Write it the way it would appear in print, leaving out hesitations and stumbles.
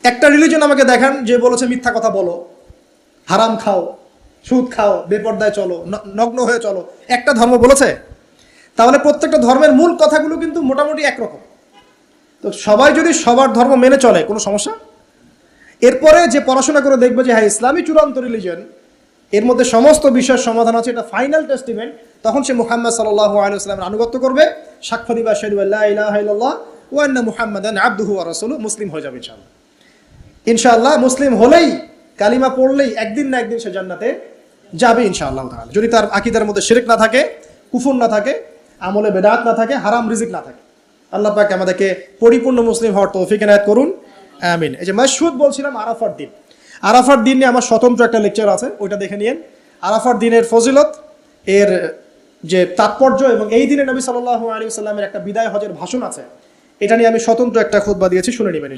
একটা রিলিজন আমাকে দেখান যে বলেছে মিথ্যা কথা বলো, হারাম খাও, সুদ খাও, বেপরদায় চলো, নগ্ন হয়ে চলো, একটা ধর্ম বলেছে? তাহলে প্রত্যেকটা ধর্মের মূল কথাগুলো কিন্তু মোটামুটি একরকম। তো সবাই যদি সবার ধর্ম মেনে চলে কোনো সমস্যা? এরপরে যে পড়াশোনা করে দেখবে যে হ্যাঁ ইসলামই চূড়ান্ত রিলিজন, এর মধ্যে সমস্ত বিষয়ের সমাধান আছে, এটা ফাইনাল টেস্টিমেন্ট, তখন সে মুহাম্মদ সাল্লাল্লাহু আলাইহি ওয়াসাল্লামের আনুগত্য করবে, সাক্ষ্য দিবে আশহাদু আল্লা ইলাহা ইল্লাল্লাহ ওয়া আন্না মুহাম্মাদান আবদুহু ওয়া রাসূলুহু, মুসলিম হয়ে যাবে ইনশাআল্লাহ। ইনশাআল্লাহ মুসলিম হলেই, কালিমা পড়লেই একদিন না একদিন সে জান্নাতে যাবে ইনশাআল্লাহ তাআলা, যদি তার আকীদার মধ্যে শিরক না থাকে, কুফর না থাকে, আমলে বেদাত না থাকে, হারাম রিজিক না থাকে। আল্লাহ পাক আমাদেরকে পরিপূর্ণ মুসলিম হওয়ার তৌফিক এনায়েত করুন, আমিন। এই যে মাশহুদ বলছিলাম আরাফার দিন, আরাফার দিন নিয়ে আমার স্বতন্ত্র একটা লেকচার আছে, ওইটা দেখে নিয়েন। আরাফার দিনের ফজিলত, এর যে তাৎপর্য, এবং এই দিনে নবী সাল্লাল্লাহু আলাইহি ওয়াসাল্লামের একটা বিদায় হজের ভাষণ আছে, এটা নিয়ে আমি স্বতন্ত্র একটা খুতবা দিয়েছি, শুনে নেবেন।